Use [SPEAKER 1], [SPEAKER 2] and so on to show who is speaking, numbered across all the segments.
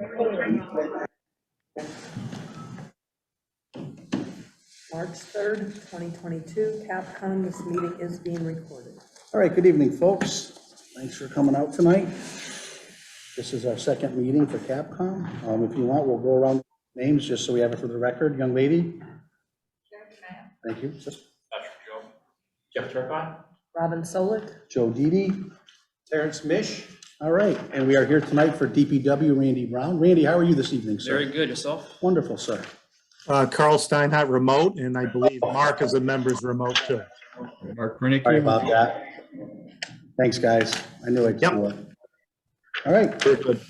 [SPEAKER 1] March 3rd, 2022, Capcom. This meeting is being recorded.
[SPEAKER 2] All right, good evening, folks. Thanks for coming out tonight. This is our second meeting for Capcom. If you want, we'll go around names just so we have it for the record. Young lady. Thank you.
[SPEAKER 3] Dr. Joe. Jeff Turcott.
[SPEAKER 1] Robin Solik.
[SPEAKER 2] Joe Didi.
[SPEAKER 3] Terrence Mish.
[SPEAKER 2] All right, and we are here tonight for DPW, Randy Brown. Randy, how are you this evening, sir?
[SPEAKER 4] Very good. Yourself?
[SPEAKER 2] Wonderful, sir.
[SPEAKER 5] Carl Steinhardt remote, and I believe Mark is a member's remote too.
[SPEAKER 3] Mark Pernick.
[SPEAKER 2] Sorry about that. Thanks, guys. I knew I'd do it. All right.
[SPEAKER 5] Very good.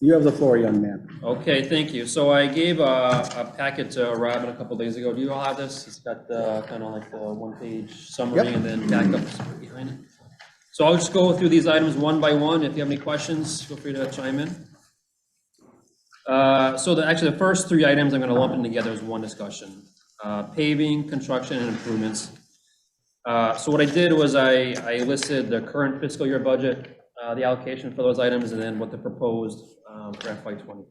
[SPEAKER 2] You have the floor, young man.
[SPEAKER 4] Okay, thank you. So I gave a packet to Robin a couple days ago. Do you all have this? It's got kind of like the one-page summary. Yep. And then backups behind it. So I'll just go through these items one by one. If you have any questions, feel free to chime in. So actually the first three items I'm going to lump in together as one discussion. Paving, construction, and improvements. So what I did was I listed the current fiscal year budget, the allocation for those items, and then what the proposed for FY23.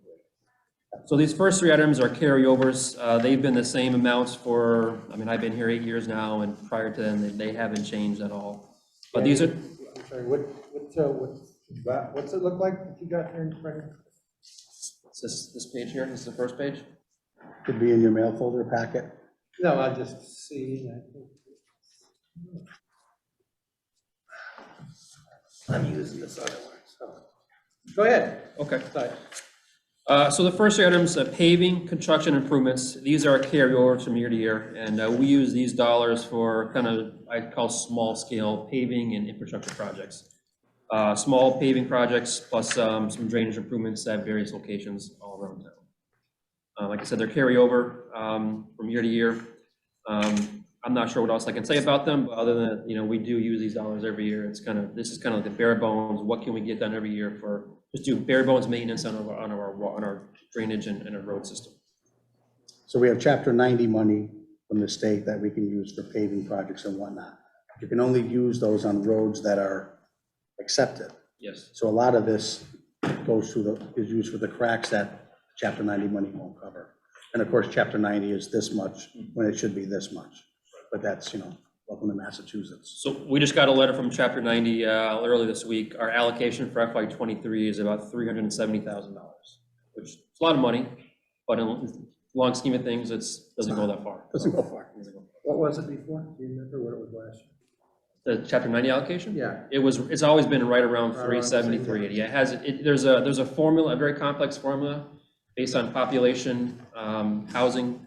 [SPEAKER 4] So these first three items are carryovers. They've been the same amounts for, I mean, I've been here 8 years now, and prior to them, they haven't changed at all. But these are.
[SPEAKER 6] I'm sorry, what's it look like that you got there in front of you?
[SPEAKER 4] This page here, this is the first page.
[SPEAKER 2] Could be in your mail folder packet.
[SPEAKER 6] No, I just see. I'm using this other one, so. Go ahead.
[SPEAKER 4] Okay.
[SPEAKER 6] Sorry.
[SPEAKER 4] So the first three items, paving, construction improvements, these are carryovers from year to year. And we use these dollars for kind of, I call small scale paving and infrastructure projects. Small paving projects plus some drainage improvements at various locations all around town. Like I said, they're carryover from year to year. I'm not sure what else I can say about them, but other than, you know, we do use these dollars every year. It's kind of, this is kind of like the bare bones. What can we get done every year for just do bare bones maintenance on our drainage and our road system.
[SPEAKER 2] So we have Chapter 90 money from the state that we can use for paving projects and whatnot. You can only use those on roads that are accepted.
[SPEAKER 4] Yes.
[SPEAKER 2] So a lot of this goes through is used for the cracks that Chapter 90 money won't cover. And of course, Chapter 90 is this much when it should be this much. But that's, you know, welcome to Massachusetts.
[SPEAKER 4] So we just got a letter from Chapter 90 early this week. Our allocation for FY23 is about $370,000, which is a lot of money, but in the long scheme of things, it doesn't go that far.
[SPEAKER 2] Doesn't go far.
[SPEAKER 6] What was it before? Do you remember what it was last year?
[SPEAKER 4] The Chapter 90 allocation?
[SPEAKER 6] Yeah.
[SPEAKER 4] It's always been right around 370, 380. It has, there's a formula, a very complex formula based on population, housing,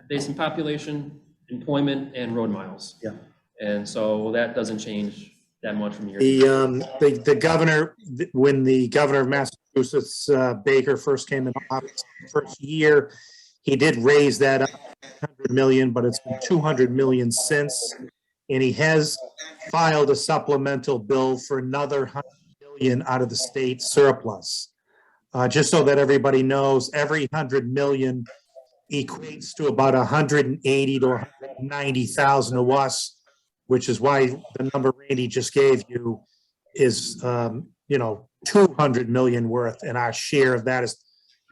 [SPEAKER 4] based on population, employment, and road miles.
[SPEAKER 2] Yeah.
[SPEAKER 4] And so that doesn't change that much from year.
[SPEAKER 5] The governor, when the governor of Massachusetts, Baker, first came in office the first year, he did raise that up 100 million, but it's been 200 million since. And he has filed a supplemental bill for another 100 million out of the state surplus. Just so that everybody knows, every 100 million equates to about 180 to 190,000 to us, which is why the number Randy just gave you is, 200 million worth, and our share of that is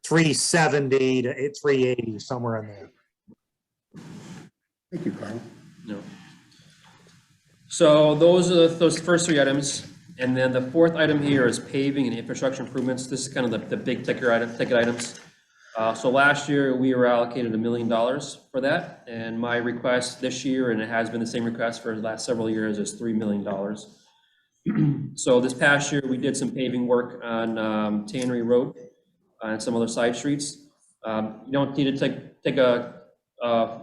[SPEAKER 5] 370 to 380, somewhere in there.
[SPEAKER 2] Thank you, Carl.
[SPEAKER 4] No. So those are those first three items. And then the fourth item here is paving and infrastructure improvements. This is kind of the big ticket items. So last year we were allocated $1 million for that. And my request this year, and it has been the same request for the last several years, is $3 million. So this past year we did some paving work on Tannery Road and some other side streets. You don't need to take a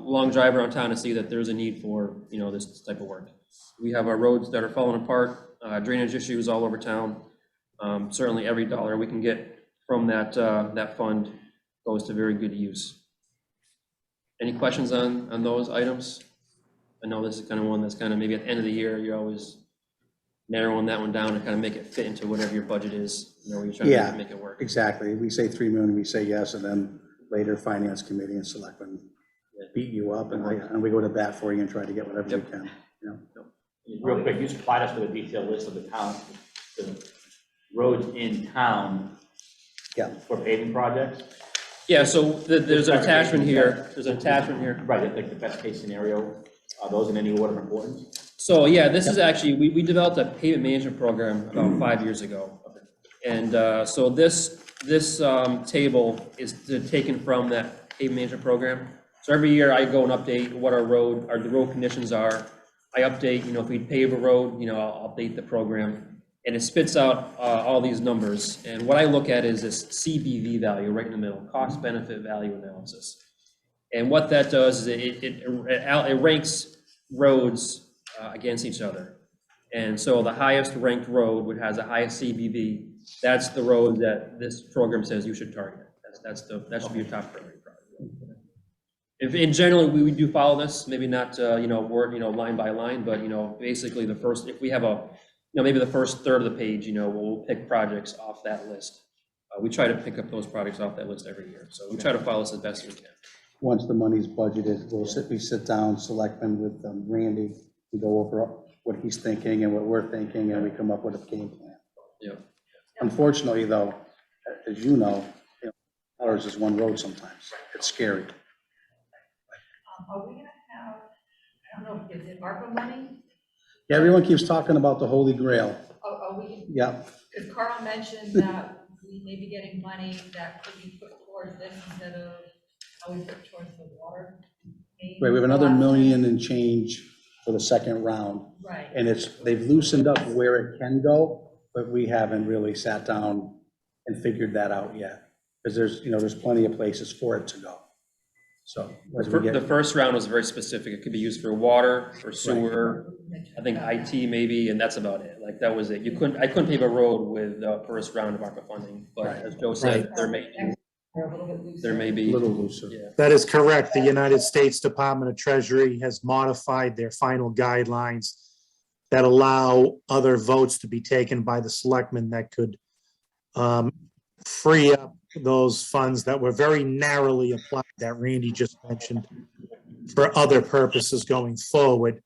[SPEAKER 4] long drive around town to see that there's a need for, this type of work. We have our roads that are falling apart, drainage issues all over town. Certainly every dollar we can get from that fund goes to very good use. Any questions on those items? I know this is kind of one that's kind of maybe at the end of the year, you're always narrowing that one down to kind of make it fit into whatever your budget is. You're trying to make it work.
[SPEAKER 2] Exactly. We say 3 million, we say yes, and then later finance committee and selectmen beat you up, and we go to bat for you and try to get whatever we can.
[SPEAKER 3] Real quick, you supplied us with a detailed list of the roads in town
[SPEAKER 2] Yeah,
[SPEAKER 3] For paving projects?
[SPEAKER 4] Yeah, so there's an attachment here,
[SPEAKER 3] Right, like the best case scenario, are those in any order of importance?
[SPEAKER 4] So, yeah, this is actually, we developed a payment management program about 5 years ago. And so this table is taken from that payment management program. So every year I go and update what the road conditions are. I update, if we pave a road, I'll update the program. And it spits out all these numbers. And what I look at is this CBV value right in the middle, cost benefit value analysis. And what that does is it ranks roads against each other. And so the highest ranked road, which has the highest CBV, that's the road that this program says you should target. That should be your top priority project. In general, we do follow this, maybe not, line by line, but, basically if we have maybe the first third of the page, we'll pick projects off that list. We try to pick up those projects off that list every year. So we try to follow this as best we can.
[SPEAKER 2] once the money's budgeted, we sit down, selectmen with Randy, we go over what he's thinking and what we're thinking, and we come up with a game plan.
[SPEAKER 4] Yeah.
[SPEAKER 2] Unfortunately, though, as you know, ours is one road sometimes. It's scary.
[SPEAKER 7] Are we gonna have, I don't know, is it ARPA money?
[SPEAKER 2] Yeah, everyone keeps talking about the Holy Grail.
[SPEAKER 7] Are we,
[SPEAKER 2] Yeah,
[SPEAKER 7] because Carl mentioned that we may be getting money that could be put towards this instead of how we put towards the water. main
[SPEAKER 2] right, we have another
[SPEAKER 7] last time.
[SPEAKER 2] million and change for the second round.
[SPEAKER 7] Right.
[SPEAKER 2] And they've loosened up where it can go, but we haven't really sat down and figured that out yet. Because there's plenty of places for it to go. So. as we
[SPEAKER 4] The
[SPEAKER 2] get-
[SPEAKER 4] first round was very specific. It could be used for water, for sewer, I think IT maybe, and that's about it. Like, that was it. I couldn't pave a road with the first round of ARPA funding, but
[SPEAKER 2] Right.
[SPEAKER 4] as Joe said, there may
[SPEAKER 7] They're a little bit loose.
[SPEAKER 4] be,
[SPEAKER 2] A little looser.
[SPEAKER 4] yeah.
[SPEAKER 5] That is correct. The United States Department of Treasury has modified their final guidelines that allow other votes to be taken by the selectmen that could free up those funds that were very narrowly applied that Randy just mentioned for other purposes going forward.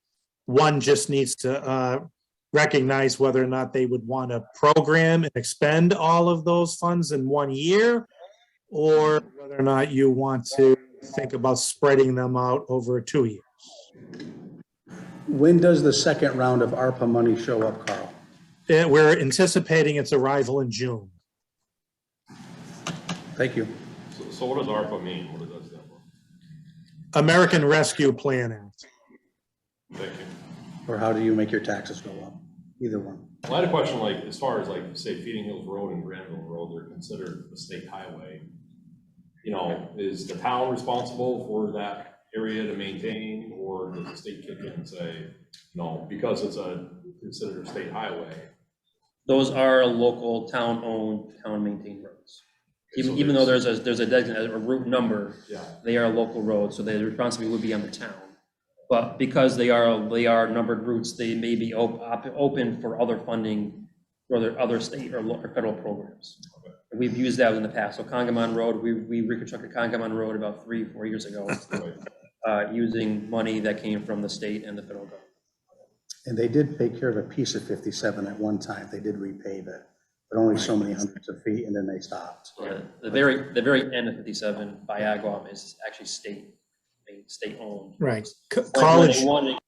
[SPEAKER 5] One just needs to recognize whether or not they would want to program and expend all of those funds in 1 year, or whether or not you want to think about spreading them out over 2 years.
[SPEAKER 2] When does the second round of ARPA money show up, Carl?
[SPEAKER 5] We're anticipating its arrival in June.
[SPEAKER 2] Thank you.
[SPEAKER 8] So what does ARPA mean? What does that stand for?
[SPEAKER 5] American Rescue Plan Act.
[SPEAKER 8] Thank you.
[SPEAKER 2] Or how do you make your taxes go up? Either one.
[SPEAKER 8] Well, I had a question, like, as far as like, say, Feeding Hills Road and Granville Road, they're considered a state highway. Is the town responsible for that area to maintain, or does the state kick in and say, no, because it's considered a state highway?
[SPEAKER 4] Those are local, town-owned, town-maintained roads. Even though there's a designated, a route number,
[SPEAKER 8] Yeah.
[SPEAKER 4] they are local roads, so the responsibility would be on the town. But because they are numbered routes, they may be open for other funding, for other state or federal programs.
[SPEAKER 8] Okay.
[SPEAKER 4] We've used that in the past. So Congamon Road, we reconstructed Congamon Road about 3-4 years ago,
[SPEAKER 8] Right.
[SPEAKER 4] using money that came from the state and the federal government.
[SPEAKER 2] And they did take care of a piece of 57 at one time. They did repave it, but only so many hundreds of feet, and then they stopped.
[SPEAKER 4] Yeah, the very end of 57 by Agawam is actually state-owned.
[SPEAKER 5] Right.
[SPEAKER 4] College.
[SPEAKER 5] College,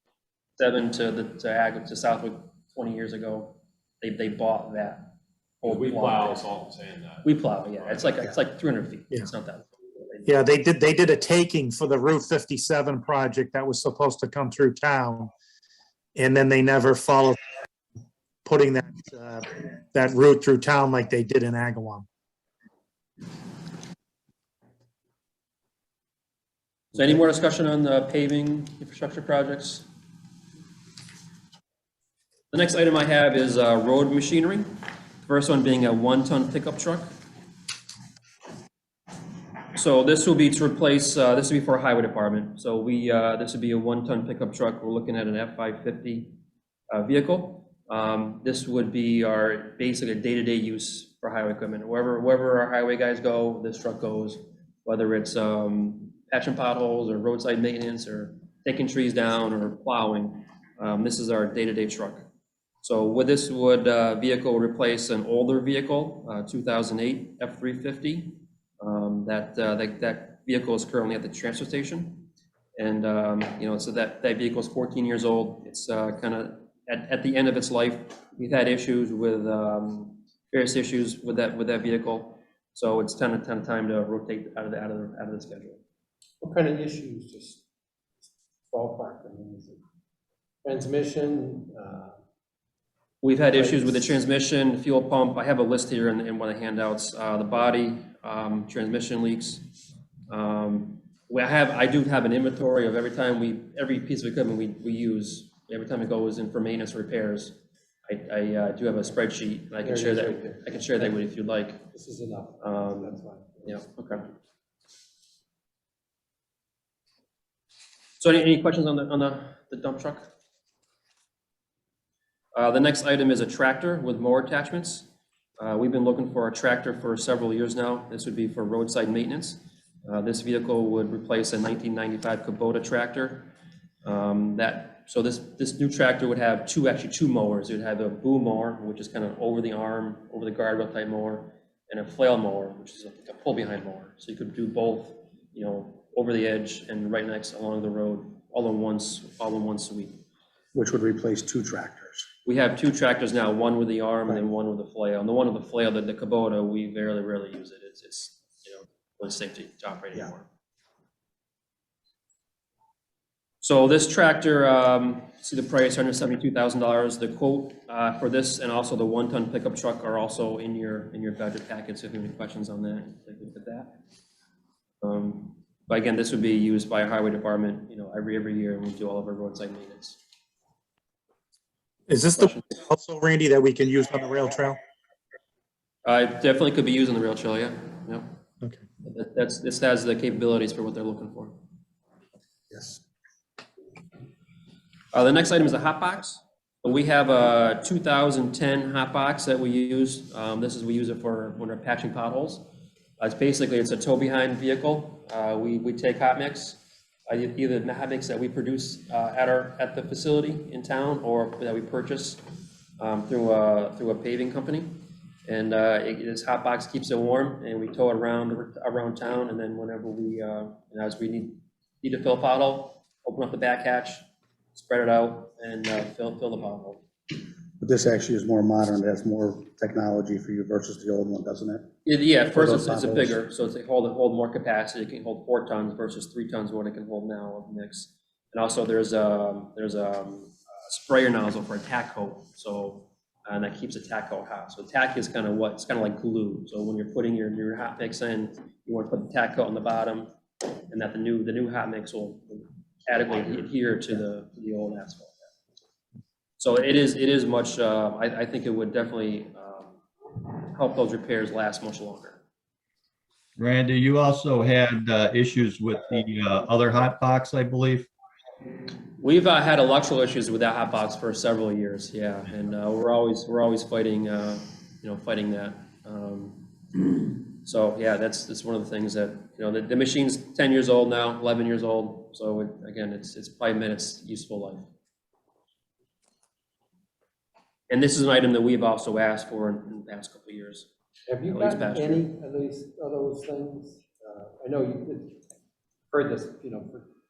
[SPEAKER 4] 7 to Southwood 20 years ago, they bought that. whole
[SPEAKER 8] We
[SPEAKER 4] block.
[SPEAKER 8] plow, so I'm saying that.
[SPEAKER 4] We plow, yeah, it's like 300 feet,
[SPEAKER 5] Yeah.
[SPEAKER 4] it's not that.
[SPEAKER 5] yeah, they did a taking for the Route 57 project that was supposed to come through town. And then they never followed putting that route through town like they did in Agawam.
[SPEAKER 4] So any more discussion on the paving infrastructure projects? The next item I have is road machinery. The first one being a 1-ton pickup truck. So this will be to replace, this will be for our highway department. So this would be a 1-ton pickup truck. We're looking at an F550 vehicle. This would be our basically day-to-day use for highway equipment. Wherever our highway guys go, this truck goes, whether it's patching potholes or roadside maintenance or taking trees down or plowing. This is our day-to-day truck. So with this would vehicle replace an older vehicle, 2008 F-350. That vehicle is currently at the transfer station. And, so that vehicle is 14 years old. It's kind of at the end of its life. We've had issues with, various issues with that vehicle. So it's kind of time to rotate out of the schedule.
[SPEAKER 6] What kind of issues, just ballpark, I mean, is it transmission?
[SPEAKER 4] We've had issues with the transmission, fuel pump. I have a list here in one of the handouts. The body, transmission leaks. I do have an inventory of every piece of equipment we use, every time it goes in for maintenance repairs. I do have a spreadsheet, and I can share that. I can share that with you if you'd like.
[SPEAKER 6] This is enough, that's fine.
[SPEAKER 4] Yeah, okay. So any questions on the dump truck? The next item is a tractor with mower attachments. We've been looking for a tractor for several years now. This would be for roadside maintenance. This vehicle would replace a 1995 Kubota tractor. So this new tractor would have two mowers. It would have a boom mower, which is kind of over the arm, over the guardrail type mower, and a flail mower, which is like a pull behind mower. So you could do both, over the edge and right next along the road, all in once a week.
[SPEAKER 2] Which would replace 2 tractors.
[SPEAKER 4] We have 2 tractors now, one with the arm and then one with the flail. And the one with the flail, the Kubota, we very rarely use it. It's really safe to operate anymore. So this tractor, see the price, $172,000. The quote for this and also the 1-ton pickup truck are also in your budget packet. So if you have any questions on that, take a look at that. But again, this would be used by a highway department, every year, and we do all of our roadside maintenance.
[SPEAKER 5] Is this the also, Randy, that we can use on the rail trail?
[SPEAKER 4] It definitely could be used on the rail trail, yeah. Yep.
[SPEAKER 5] Okay.
[SPEAKER 4] This has the capabilities for what they're looking for.
[SPEAKER 2] Yes.
[SPEAKER 4] The next item is a Hotbox. We have a 2010 Hotbox that we use. We use it for when we're patching potholes. It's a tow-behind vehicle. We take hot mix, either the hot mix that we produce at the facility in town or that we purchase through a paving company. And this Hotbox keeps it warm, and we tow it around town. And then whenever as we need to fill a pothole, open up the back hatch, spread it out, and fill the pothole.
[SPEAKER 2] But this actually is more modern, it has more technology for you versus the old one, doesn't it?
[SPEAKER 4] Yeah, at first it's a
[SPEAKER 2] potholes.
[SPEAKER 4] bigger, so it's hold more capacity. It can hold 4 tons versus 3 tons what it can hold now of mix. And also there's a sprayer nozzle for a tack coat, and that keeps the tack coat hot. So tack is kind of like glue. So when you're putting your hot mix in, you want to put the tack coat on the bottom, and that the new hot mix will adequately adhere to the old asphalt. So it is much. I think it would definitely help those repairs last much longer.
[SPEAKER 9] Randy, you also had issues with the other Hotbox, I believe.
[SPEAKER 4] We've had electrical issues with that Hotbox for several years, yeah, and we're always fighting, fighting that. So yeah, that's one of the things that the machine's 10 years old now, 11 years old. So again, it's probably met its useful life. And this is an item that we've also asked for in the past couple of years.
[SPEAKER 6] Have you gotten any of those things? I know you've heard this,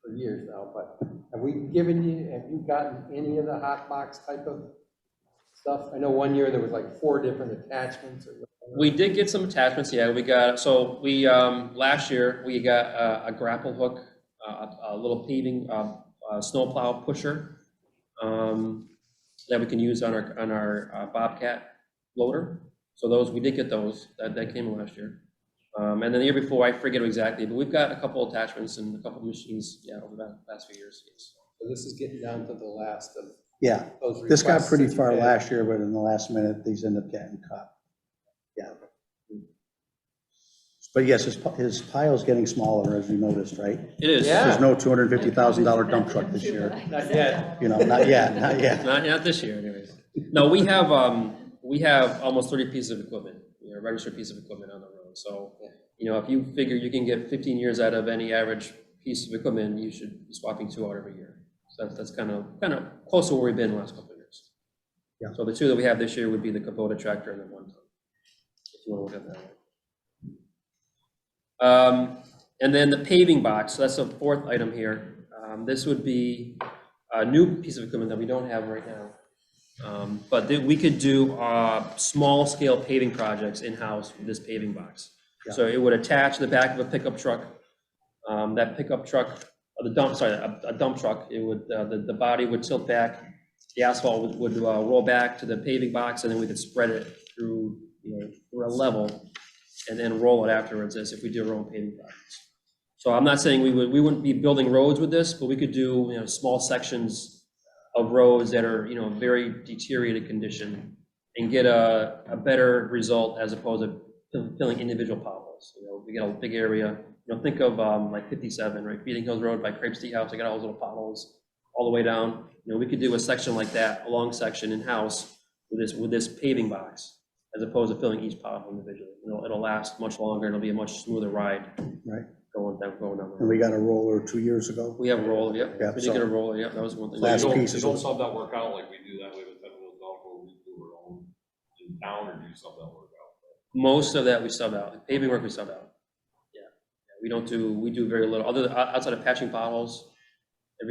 [SPEAKER 6] for years now, but have you gotten any of the Hotbox type of stuff? I know one year there was like 4 different attachments.
[SPEAKER 4] We did get some attachments, yeah. Last year we got a grapple hook, a little paving snowplow pusher that we can use on our Bobcat loader. So we did get those. That came last year. And then the year before, I forget exactly, but we've got a couple attachments and a couple machines, over the past few years. Yes.
[SPEAKER 6] So this is getting down to the last of those
[SPEAKER 2] This got
[SPEAKER 6] requests
[SPEAKER 2] pretty
[SPEAKER 6] that you
[SPEAKER 2] far
[SPEAKER 6] had.
[SPEAKER 2] last year, but in the last minute, these end up getting cut. Yeah. But yes, his pile's getting smaller, as you noticed, right?
[SPEAKER 4] It is.
[SPEAKER 6] Yeah.
[SPEAKER 2] There's no $250,000 dump truck this year.
[SPEAKER 6] Not yet.
[SPEAKER 2] Not yet.
[SPEAKER 4] Not this year, anyways. No, we have almost 30 pieces of equipment, registered piece of equipment on the road. So, if you figure you can get 15 years out of any average piece of equipment, you should be swapping 2 out every year. So that's kind of close to where we've been the last couple of years.
[SPEAKER 2] Yeah.
[SPEAKER 4] So the two that we have this year would be the Kubota tractor and the 1 ton, if you want to look at that way. And then the paving box, so that's the fourth item here. This would be a new piece of equipment that we don't have right now. But we could do small scale paving projects in-house with this paving box.
[SPEAKER 2] Yeah.
[SPEAKER 4] So it would attach the back of a pickup truck. That pickup truck, a dump truck, it would, the body would tilt back, the asphalt would roll back to the paving box, and then we could spread it through, through a level, and then roll it afterwards as if we do our own paving projects. So I'm not saying we wouldn't be building roads with this, but we could do, small sections of roads that are, very deteriorated condition and get a better result as opposed to filling individual potholes. We get a big area, think of like 57, right? Feeding Hills Road by Crape Steak House, I got all those little potholes all the way down. We could do a section like that, a long section in-house with this paving box, as opposed to filling each pothole individually. It'll last much longer, it'll be a much smoother ride.
[SPEAKER 2] Right.
[SPEAKER 4] Going down.
[SPEAKER 2] And we got a roller 2 years ago.
[SPEAKER 4] We have a roller, yep.
[SPEAKER 2] Yeah,
[SPEAKER 4] We did
[SPEAKER 2] so-
[SPEAKER 4] get a roller, yep, that was one thing.
[SPEAKER 2] Last
[SPEAKER 8] You
[SPEAKER 2] piece
[SPEAKER 8] don't,
[SPEAKER 2] is-
[SPEAKER 8] you don't sub that work out like we do that way with Paving Box, where we do our own in town, or do you sub that work out?
[SPEAKER 4] Most of that we sub out. The paving work we sub out. Yeah. We do very little, outside of patching potholes,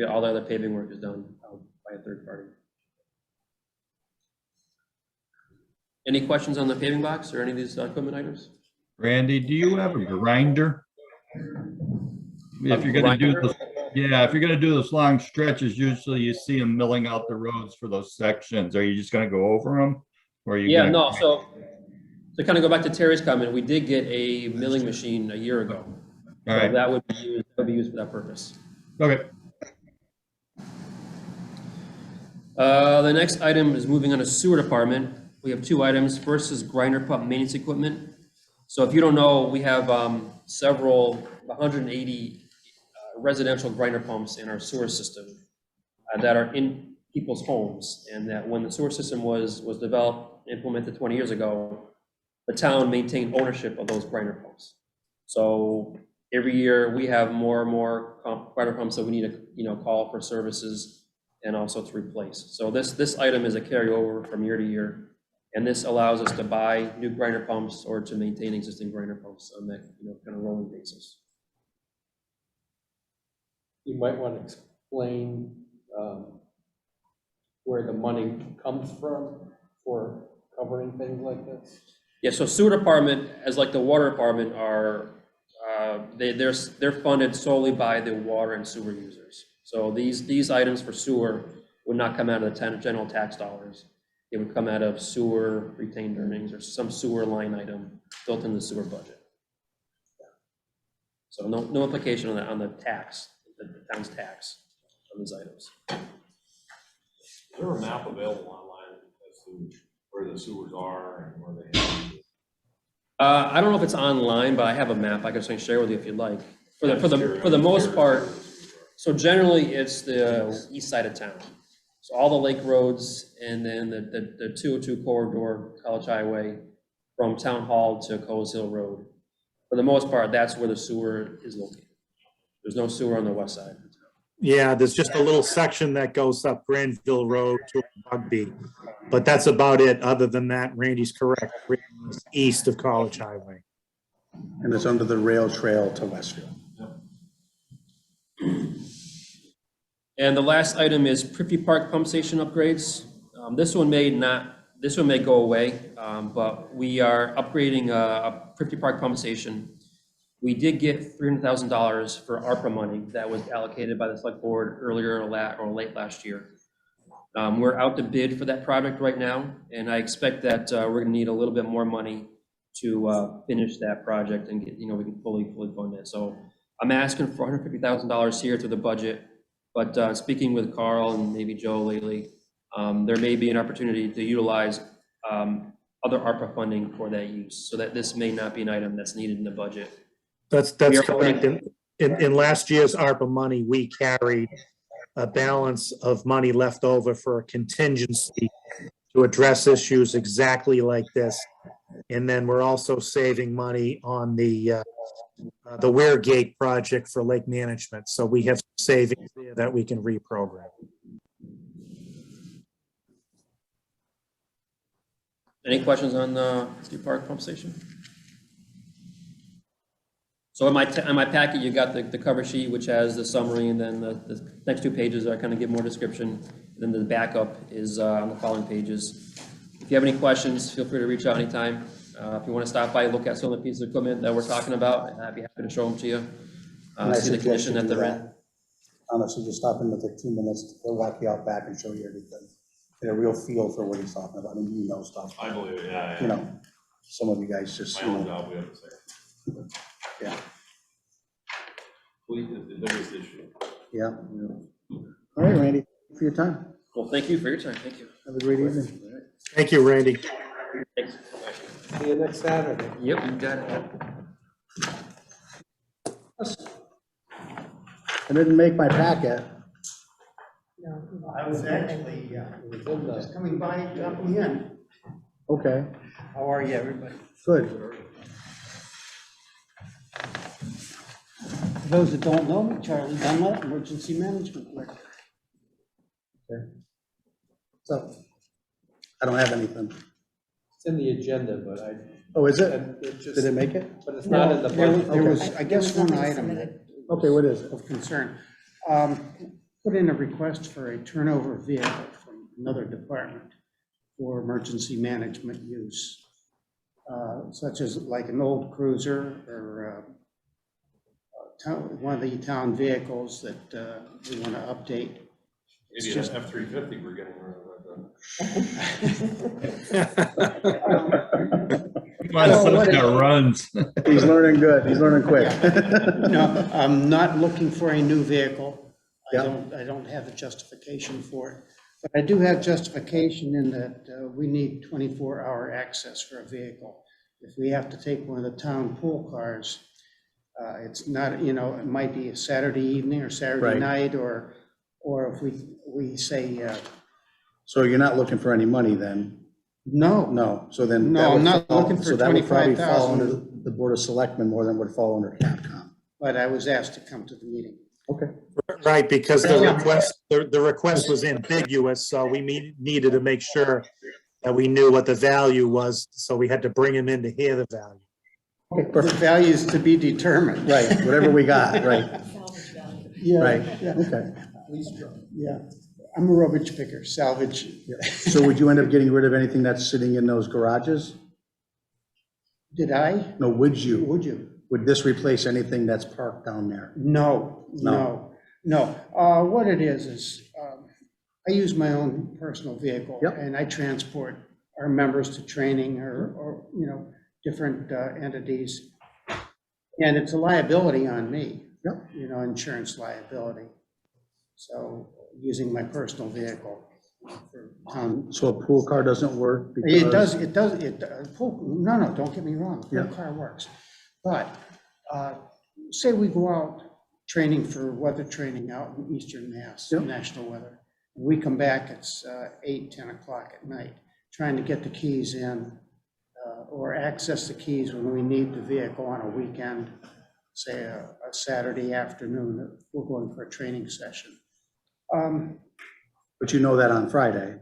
[SPEAKER 4] all the other paving work is done by a third party. Any questions on the paving box or any of these equipment items?
[SPEAKER 9] Randy, do you have a grinder? If you're gonna do this, yeah, if you're gonna do those long stretches, usually you see them milling out the roads for those sections. Are you just gonna go over them? Or are you
[SPEAKER 4] Yeah,
[SPEAKER 9] gonna?
[SPEAKER 4] no, so to kind of go back to Terry's comment, we did get a milling machine a year ago.
[SPEAKER 9] All
[SPEAKER 4] So
[SPEAKER 9] right,
[SPEAKER 4] that would be used for that purpose.
[SPEAKER 9] okay.
[SPEAKER 4] The next item is moving on to sewer department. We have two items. First is grinder pump maintenance equipment. So if you don't know, we have several, 180 residential grinder pumps in our sewer system that are in people's homes. And that when the sewer system was developed, implemented 20 years ago, the town maintained ownership of those grinder pumps. So every year we have more and more grinder pumps that we need to call for services and also to replace. So this item is a carryover from year to year. And this allows us to buy new grinder pumps or to maintain existing grinder pumps on that kind of rolling basis.
[SPEAKER 6] You might want to explain where the money comes from for covering things like this.
[SPEAKER 4] Yeah, so sewer department, as like the water department, are they're funded solely by the water and sewer users. So these items for sewer would not come out of the general tax dollars. It would come out of sewer retained earnings or some sewer line item built in the sewer budget. So no implication on the tax, the town's tax on these items.
[SPEAKER 8] Is there a map available online as to where the sewers are and where they have?
[SPEAKER 4] I don't know if it's online, but I have a map I can certainly share with you if you'd like. For the most part, so generally it's the east side of town. So all the lake roads and then the 202 corridor, College Highway, from Town Hall to Coles Hill Road. For the most part, that's where the sewer is located. There's no sewer on the west side.
[SPEAKER 5] Yeah, there's just a little section that goes up Granville Road to Bugby, but that's about it. Other than that, Randy's correct. It's east of College Highway.
[SPEAKER 2] And it's under the rail trail to Westfield.
[SPEAKER 4] And the last item is Privy Park pump station upgrades. This one may go away, but we are upgrading a Privy Park pump station. We did get $300,000 for ARPA money that was allocated by the select board earlier or late last year. We're out to bid for that project right now, and I expect that we're gonna need a little bit more money to finish that project and get, we can fully fund it. So I'm asking for $150,000 here through the budget. But speaking with Carl and maybe Joe lately, there may be an opportunity to utilize other ARPA funding for that use, so that this may not be an item that's needed in the budget.
[SPEAKER 5] That's correct. In last year's ARPA money, we carried a balance of money left over for a contingency to address issues exactly like this. And then we're also saving money on the Weirgate project for lake management. So we have savings there that we can reprogram.
[SPEAKER 4] Any questions on the Deer Park pump station? So in my packet, you got the cover sheet, which has the summary, and then the next 2 pages are kind of give more description. And then the backup is on the following pages. If you have any questions, feel free to reach out anytime. If you want to stop by, look at some of the pieces of equipment that we're talking about, I'd be happy to show them to you.
[SPEAKER 2] And I
[SPEAKER 4] See the
[SPEAKER 2] suggest
[SPEAKER 4] condition
[SPEAKER 2] you
[SPEAKER 4] that
[SPEAKER 2] do
[SPEAKER 4] they're in.
[SPEAKER 2] that. Honestly, just stop in with like 2 minutes, they'll walk you out back and show you everything. Get a real feel for what he's talking about, I mean, you know stuff,
[SPEAKER 8] I believe it, yeah,
[SPEAKER 2] you
[SPEAKER 8] yeah.
[SPEAKER 2] know, some of you guys just,
[SPEAKER 8] My
[SPEAKER 2] you
[SPEAKER 8] own
[SPEAKER 2] know,
[SPEAKER 8] job, we have to say.
[SPEAKER 2] yeah,
[SPEAKER 8] The biggest issue.
[SPEAKER 2] yeah. All right, Randy, for your time,
[SPEAKER 4] Well, thank you for your time. Thank you.
[SPEAKER 2] have a great evening.
[SPEAKER 5] Thank you, Randy.
[SPEAKER 4] Thanks.
[SPEAKER 6] See you next Saturday.
[SPEAKER 4] Yep, you got it.
[SPEAKER 2] I didn't make my packet.
[SPEAKER 1] No.
[SPEAKER 10] I was actually just coming by, jumping in.
[SPEAKER 2] Okay,
[SPEAKER 10] How are you, everybody?
[SPEAKER 2] good.
[SPEAKER 10] For those that don't know me, Charlie Dunlap, Emergency Management Director.
[SPEAKER 2] So, I don't have anything.
[SPEAKER 6] It's in the agenda, but
[SPEAKER 2] Oh, is it?
[SPEAKER 6] it just,
[SPEAKER 2] Did it make it?
[SPEAKER 6] but it's not in the budget.
[SPEAKER 10] There was,
[SPEAKER 1] Okay.
[SPEAKER 10] I guess,
[SPEAKER 1] There was
[SPEAKER 10] one
[SPEAKER 1] nothing
[SPEAKER 10] item
[SPEAKER 1] submitted.
[SPEAKER 10] that
[SPEAKER 2] Okay, what is it?
[SPEAKER 10] of concern. Put in a request for a turnover vehicle from another department for emergency management use, such as like an old cruiser or one of the town vehicles that we want to update. It's
[SPEAKER 8] Maybe
[SPEAKER 10] just-
[SPEAKER 8] an F-350 we're getting rid of.
[SPEAKER 9] Come on, something that runs.
[SPEAKER 2] He's learning good, he's learning quick.
[SPEAKER 10] No, I'm not looking for a new vehicle.
[SPEAKER 2] Yeah.
[SPEAKER 10] I don't have a justification for it. But I do have justification in that we need 24-hour access for a vehicle. If we have to take one of the town pool cars, it's not, you know, it might be a Saturday evening or Saturday
[SPEAKER 2] Right.
[SPEAKER 10] night, or if we say,
[SPEAKER 2] So you're not looking for any money then?
[SPEAKER 10] no,
[SPEAKER 2] No, so then.
[SPEAKER 10] No,
[SPEAKER 2] that would
[SPEAKER 10] I'm not
[SPEAKER 2] fall-
[SPEAKER 10] looking for
[SPEAKER 2] So that would probably fall
[SPEAKER 10] 25,000.
[SPEAKER 2] under the Board of Selectmen more than would fall under Capcom.
[SPEAKER 10] but I was asked to come to the meeting.
[SPEAKER 2] Okay.
[SPEAKER 5] Right, because the request was ambiguous, so we needed to make sure that we knew what the value was, so we had to bring him in to hear the value.
[SPEAKER 2] Okay,
[SPEAKER 10] The
[SPEAKER 2] perfect.
[SPEAKER 10] value is to be determined.
[SPEAKER 2] Right, whatever we got, right,
[SPEAKER 7] Salvage value.
[SPEAKER 10] Yeah,
[SPEAKER 2] right,
[SPEAKER 10] yeah.
[SPEAKER 2] okay.
[SPEAKER 10] Yeah, I'm a rubbish picker, salvage.
[SPEAKER 2] So would you end up getting rid of anything that's sitting in those garages?
[SPEAKER 10] Did I?
[SPEAKER 2] No, would you?
[SPEAKER 10] Would you?
[SPEAKER 2] Would this replace anything that's parked down there?
[SPEAKER 10] No,
[SPEAKER 2] No.
[SPEAKER 10] no. What it is, I use my own personal vehicle.
[SPEAKER 2] Yep.
[SPEAKER 10] And I transport our members to training or, you know, different entities. And it's a liability on me.
[SPEAKER 2] Yep.
[SPEAKER 10] You know, insurance liability. So using my personal vehicle for town.
[SPEAKER 2] So a pool car doesn't work?
[SPEAKER 10] It does,
[SPEAKER 2] because-
[SPEAKER 10] no, don't get me wrong, the
[SPEAKER 2] Yeah.
[SPEAKER 10] car works. But say we go out training for weather training out in Eastern Mass,
[SPEAKER 2] Yep.
[SPEAKER 10] national weather. We come back, it's 8, 10 o'clock at night, trying to get the keys in or access the keys when we need the vehicle on a weekend, say a Saturday afternoon, we're going for a training session.
[SPEAKER 2] But you know that on Friday?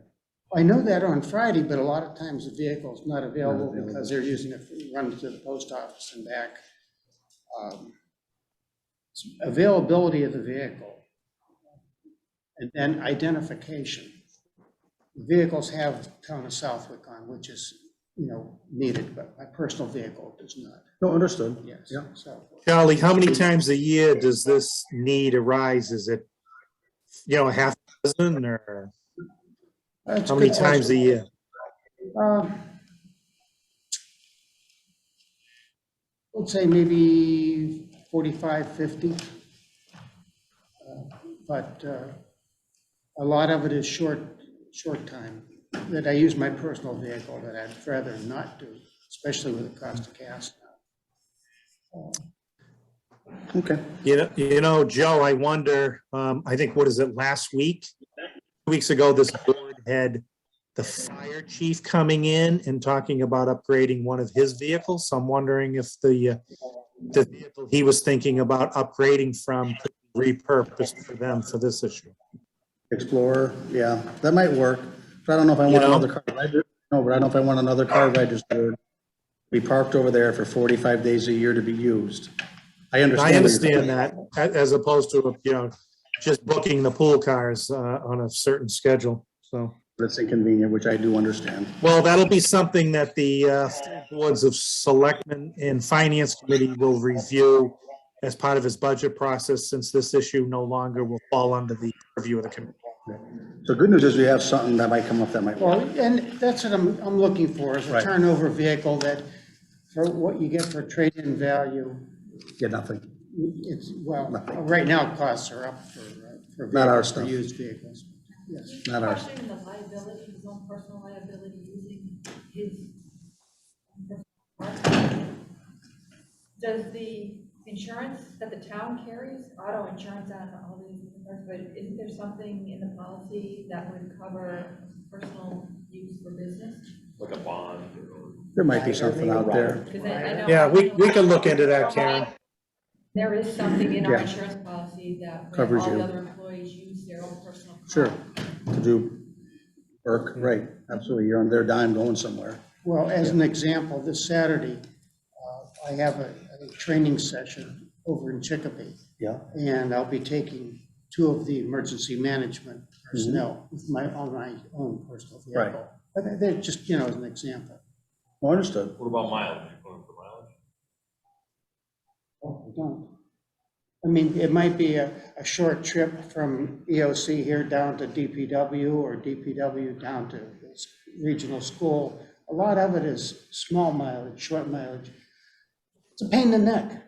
[SPEAKER 10] I know that on Friday, but a lot of times the vehicle's not available
[SPEAKER 2] Not available.
[SPEAKER 10] because they're using it, run to the post office and back. Availability of the vehicle. And then identification. Vehicles have town of Southwick on, which is, you know, needed, but my personal vehicle does not.
[SPEAKER 2] No, understood.
[SPEAKER 10] Yes.
[SPEAKER 2] Yeah.
[SPEAKER 10] So,
[SPEAKER 5] Charlie, how many times a year does this need arise? Is it, you know, a half dozen, or
[SPEAKER 10] that's a
[SPEAKER 5] how many
[SPEAKER 10] good
[SPEAKER 5] times a
[SPEAKER 10] question.
[SPEAKER 5] year?
[SPEAKER 10] Let's say maybe 45, 50. But a lot of it is short time, that I use my personal vehicle that I'd rather not do, especially with the cost of gas now.
[SPEAKER 2] Okay.
[SPEAKER 5] You know, Joe, I wonder, I think, what is it, last week? 2 weeks ago, this board had the fire chief coming in and talking about upgrading one of his vehicles. So I'm wondering if the vehicle he was thinking about upgrading from could be repurposed for them for this issue.
[SPEAKER 2] Explorer, yeah, that might work. But I don't know if I
[SPEAKER 5] You
[SPEAKER 2] want
[SPEAKER 5] know?
[SPEAKER 2] another car. No, but I don't know if I want another car registered, be parked over there for 45 days a year to be used. I understand.
[SPEAKER 5] I
[SPEAKER 2] what you're
[SPEAKER 5] understand that, as opposed to, just booking the pool cars on a certain schedule, so.
[SPEAKER 2] But it's inconvenient, which I do understand.
[SPEAKER 5] Well, that'll be something that the boards of selectmen and finance committee will review as part of his budget process, since this issue no longer will fall under the purview of the committee.
[SPEAKER 2] So good news is we have something that might come up that might
[SPEAKER 10] Well,
[SPEAKER 2] work.
[SPEAKER 10] and that's what I'm looking for, is a
[SPEAKER 2] Right.
[SPEAKER 10] turnover vehicle that, for what you get for trade-in value,
[SPEAKER 2] Get nothing.
[SPEAKER 10] it's, well,
[SPEAKER 2] Nothing.
[SPEAKER 10] right now costs are up for
[SPEAKER 2] Not our
[SPEAKER 10] vehicles, for
[SPEAKER 2] stuff.
[SPEAKER 10] used vehicles. Yes.
[SPEAKER 2] Not ours.
[SPEAKER 7] Questioning the liability, his own personal liability, using his own personal car. Does the insurance that the town carries, auto insurance on all these, but isn't there something in the policy that would cover personal use for business?
[SPEAKER 8] Like a bond or.
[SPEAKER 2] There might be something out there.
[SPEAKER 7] Because I know.
[SPEAKER 5] Yeah, we can look into that, Karen.
[SPEAKER 7] There is something in our
[SPEAKER 2] Yeah.
[SPEAKER 7] insurance policy that when
[SPEAKER 2] Covers
[SPEAKER 7] all
[SPEAKER 2] you.
[SPEAKER 7] the other employees use their own personal car.
[SPEAKER 2] Sure. To do work, right, absolutely. You're on their dime going somewhere.
[SPEAKER 10] Well, as an example, this Saturday, I have a training session over in Chicopee,
[SPEAKER 2] Yeah,
[SPEAKER 10] and I'll be taking 2 of the emergency management personnel with on my own personal
[SPEAKER 2] Mm-hmm. Right.
[SPEAKER 10] vehicle. But they're just, as an example.
[SPEAKER 2] well, understood.
[SPEAKER 8] What about mileage? You going for mileage?
[SPEAKER 10] Oh, I don't. I mean, it might be a short trip from EOC here down to DPW, or DPW down to this regional school. A lot of it is small mileage, short mileage. It's a pain in the neck.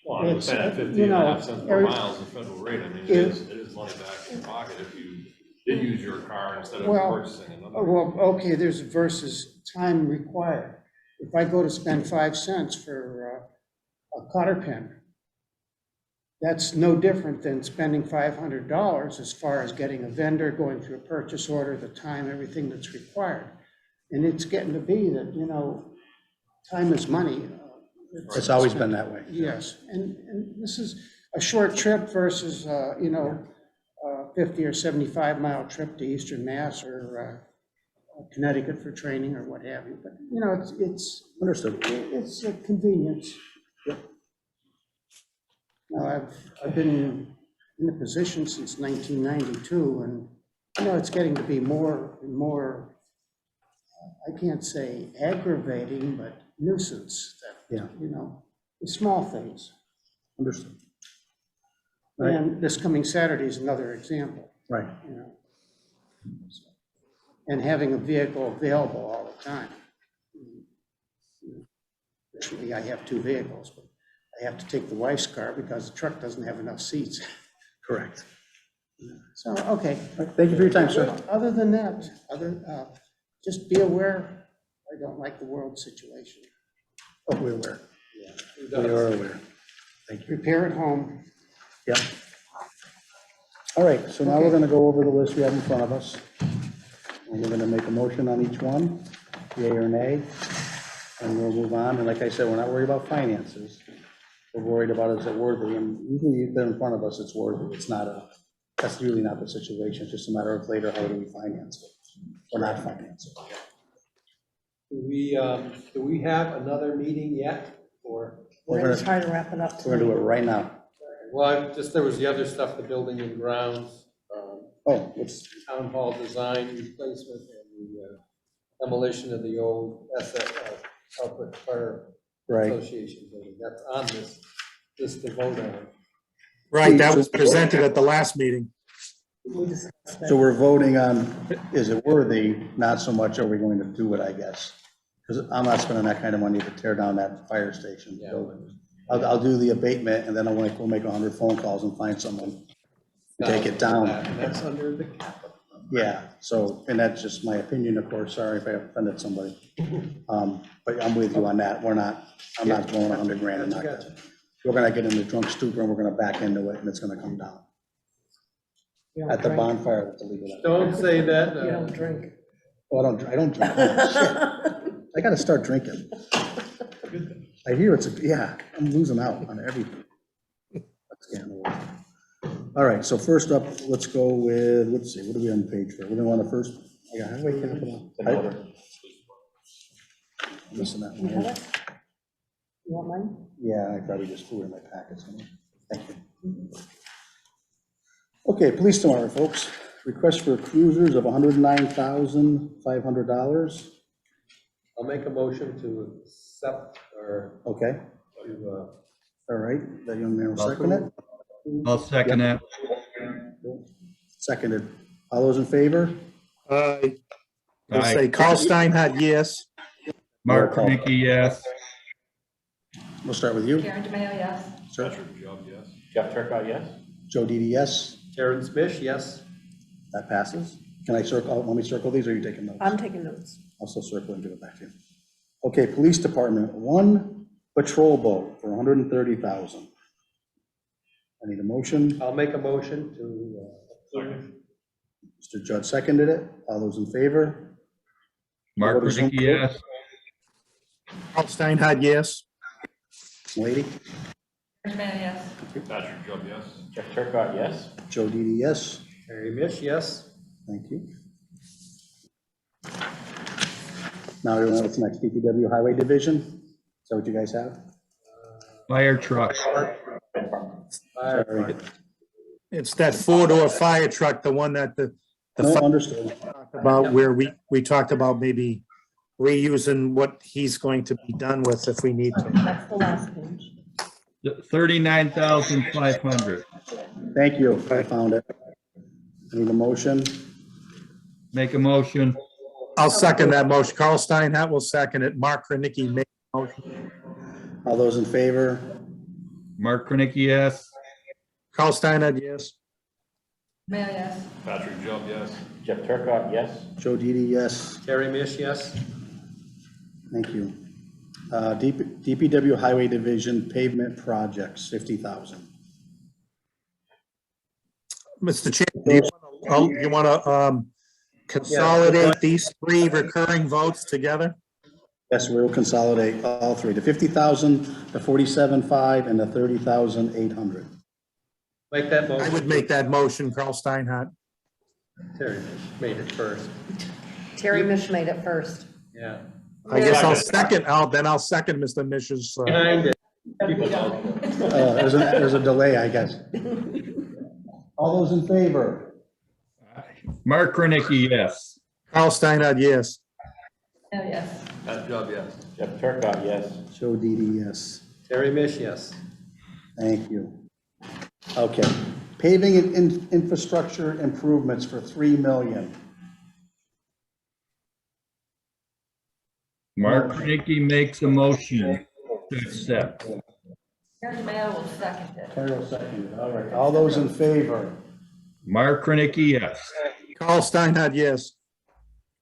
[SPEAKER 8] Well, I'm
[SPEAKER 10] It's,
[SPEAKER 8] saying at 50
[SPEAKER 10] you
[SPEAKER 8] and a
[SPEAKER 10] know,
[SPEAKER 8] half cents per
[SPEAKER 10] every-
[SPEAKER 8] mile is the federal rate. I mean, it is money back in your pocket if you did use your car instead of
[SPEAKER 10] Well,
[SPEAKER 8] purchasing another.
[SPEAKER 10] Well, okay, there's versus time required. If I go to spend 5 cents for a cotter pin, that's no different than spending $500 as far as getting a vendor, going through a purchase order, the time, everything that's required. And it's getting to be that, time is money.
[SPEAKER 2] It's always been that way.
[SPEAKER 10] Yes, and this is a short trip versus, 50 or 75 mile trip to Eastern Mass or Connecticut for training or what have you. But, it's
[SPEAKER 2] Understood.
[SPEAKER 10] a convenience. Now, I've been in the position since 1992, and, it's getting to be more and more, I can't say aggravating, but nuisance that,
[SPEAKER 2] Yeah.
[SPEAKER 10] the small things.
[SPEAKER 2] Understood. Right.
[SPEAKER 10] And this coming Saturday is another example,
[SPEAKER 2] Right.
[SPEAKER 10] And having a vehicle available all the time. Fortunately, I have 2 vehicles, but I have to take the wife's car because the truck doesn't have enough seats.
[SPEAKER 2] Correct.
[SPEAKER 10] So, okay.
[SPEAKER 2] Thank you for your time, sir.
[SPEAKER 10] Other than that, just be aware, I don't like the world situation.
[SPEAKER 2] Oh, we're aware. We are aware. Thank you.
[SPEAKER 10] Prepare at home.
[SPEAKER 2] Yeah. All right, so now we're gonna go over the list we have in front of us. And we're gonna make a motion on each one, yea or nay, and we'll move on. And like I said, we're not worried about finances. We're worried about, is it worthy? And usually if they're in front of us, it's worthy. That's really not the situation. It's just a matter of later, how do we finance it? Or not finance it.
[SPEAKER 6] Do we have another meeting yet, or?
[SPEAKER 1] We're gonna try to wrap it up
[SPEAKER 2] We're gonna do it
[SPEAKER 1] tonight.
[SPEAKER 2] right now.
[SPEAKER 6] Well, there was the other stuff, the building and grounds,
[SPEAKER 2] Oh, it's,
[SPEAKER 6] town hall design replacement, and the demolition of the old Southwick Fire
[SPEAKER 2] right.
[SPEAKER 6] Association building. That's on this to vote on.
[SPEAKER 5] Right, that was presented at the last meeting.
[SPEAKER 1] We discussed that.
[SPEAKER 2] So we're voting on, is it worthy? Not so much, are we going to do it, I guess? Because I'm not spending that kind of money to tear down that fire station building. I'll do the abatement, and then we'll make 100 phone calls and find someone to take it down.
[SPEAKER 6] And that's under the capital.
[SPEAKER 2] Yeah, so, and that's just my opinion, of course, sorry if I offended somebody. But I'm with you on that, I'm not blowing 100 grand and not that. We're gonna get in the drunk stupor and we're gonna back into it and it's gonna come down.
[SPEAKER 1] You don't
[SPEAKER 2] At the
[SPEAKER 1] drink.
[SPEAKER 2] bonfire, that's illegal.
[SPEAKER 6] Don't say that.
[SPEAKER 1] You don't drink.
[SPEAKER 2] Oh, I don't drink. Oh, shit. I gotta start drinking. I hear I'm losing out on everything. That's getting old. All right, so first up, let's go with, let's see, what are we on page for? We're gonna want to first, highway capital. Missing that
[SPEAKER 1] You have
[SPEAKER 2] one.
[SPEAKER 1] it? You want mine?
[SPEAKER 2] Yeah, I probably just threw it in my packet somewhere. Thank you. Okay, police department, folks. Request for cruisers of $109,500.
[SPEAKER 6] I'll make a motion to accept or
[SPEAKER 2] Okay,
[SPEAKER 6] to,
[SPEAKER 2] all right, that young man will second it.
[SPEAKER 9] I'll second that.
[SPEAKER 2] Seconded. All those in favor?
[SPEAKER 5] I'll
[SPEAKER 9] Aye.
[SPEAKER 5] say Carl Steinhardt, yes.
[SPEAKER 9] Mark
[SPEAKER 2] Roll call.
[SPEAKER 9] Nicky, yes.
[SPEAKER 2] We'll start with you.
[SPEAKER 7] Karen DeMayo, yes.
[SPEAKER 2] Sir.
[SPEAKER 8] Patrick Jubb, yes.
[SPEAKER 3] Jeff Turcott, yes?
[SPEAKER 2] Joe Didi, yes.
[SPEAKER 6] Terrence Smith, yes.
[SPEAKER 2] That passes. Can I circle, let me circle these, or are you taking notes?
[SPEAKER 1] I'm taking notes.
[SPEAKER 2] I'll still circle and give it back to you. Okay, police department, one patrol boat for $130,000. I need a motion.
[SPEAKER 6] I'll make a motion to approve.
[SPEAKER 2] Mr. Judd seconded it. All those in favor?
[SPEAKER 9] Mark Nicky, yes.
[SPEAKER 5] Carl Steinhardt, yes.
[SPEAKER 2] Lady?
[SPEAKER 7] Karen DeMayo, yes.
[SPEAKER 8] Patrick Jubb, yes.
[SPEAKER 3] Jeff Turcott, yes?
[SPEAKER 2] Joe Didi, yes.
[SPEAKER 6] Terry Mish, yes.
[SPEAKER 2] Thank you. Now we know what's next, DPW Highway Division. Is that what you guys have?
[SPEAKER 9] Fire truck.
[SPEAKER 2] Sorry.
[SPEAKER 5] It's that four-door fire truck, the one that the
[SPEAKER 2] No,
[SPEAKER 5] fire
[SPEAKER 2] understood.
[SPEAKER 5] talked about, where we talked about maybe reusing what he's going to be done with if we need to.
[SPEAKER 1] That's the last page.
[SPEAKER 9] 39,500.
[SPEAKER 2] Thank you. I found it. I need a motion.
[SPEAKER 9] Make a motion.
[SPEAKER 5] I'll second that motion. Carl Steinhardt will second it. Mark Krenicki made the motion.
[SPEAKER 2] All those in favor?
[SPEAKER 9] Mark Nicky, yes.
[SPEAKER 5] Carl Steinhardt, yes.
[SPEAKER 7] DeMayo, yes.
[SPEAKER 8] Patrick Jubb, yes.
[SPEAKER 3] Jeff Turcott, yes?
[SPEAKER 2] Joe Didi, yes.
[SPEAKER 6] Terry Mish, yes.
[SPEAKER 2] Thank you. DPW Highway Division pavement projects, 50,000.
[SPEAKER 5] Mr. Chairman, you want to consolidate these three recurring votes together?
[SPEAKER 2] Yes, we will consolidate all three, the 50,000, the 47.5, and the 30,800.
[SPEAKER 6] Make that
[SPEAKER 5] I
[SPEAKER 6] motion.
[SPEAKER 5] would make that motion, Carl Steinhardt.
[SPEAKER 6] Terry Mish made it first.
[SPEAKER 1] Terry Mish made it first.
[SPEAKER 6] Yeah.
[SPEAKER 5] I guess I'll second Mr. Mish's.
[SPEAKER 6] Behind it.
[SPEAKER 2] There's a delay, I guess. All those in favor?
[SPEAKER 9] Mark Nicky, yes.
[SPEAKER 5] Carl Steinhardt, yes.
[SPEAKER 7] DeMayo, yes.
[SPEAKER 8] Pat Jubb, yes.
[SPEAKER 3] Jeff Turcott, yes?
[SPEAKER 2] Joe Didi, yes.
[SPEAKER 6] Terry Mish, yes.
[SPEAKER 2] Thank you. Okay, paving and infrastructure improvements for $3 million.
[SPEAKER 9] Mark Nicky makes a motion to accept.
[SPEAKER 7] Karen DeMayo will second it.
[SPEAKER 2] Carol seconded, all right. All those in favor?
[SPEAKER 9] Mark Nicky, yes.
[SPEAKER 5] Carl Steinhardt, yes.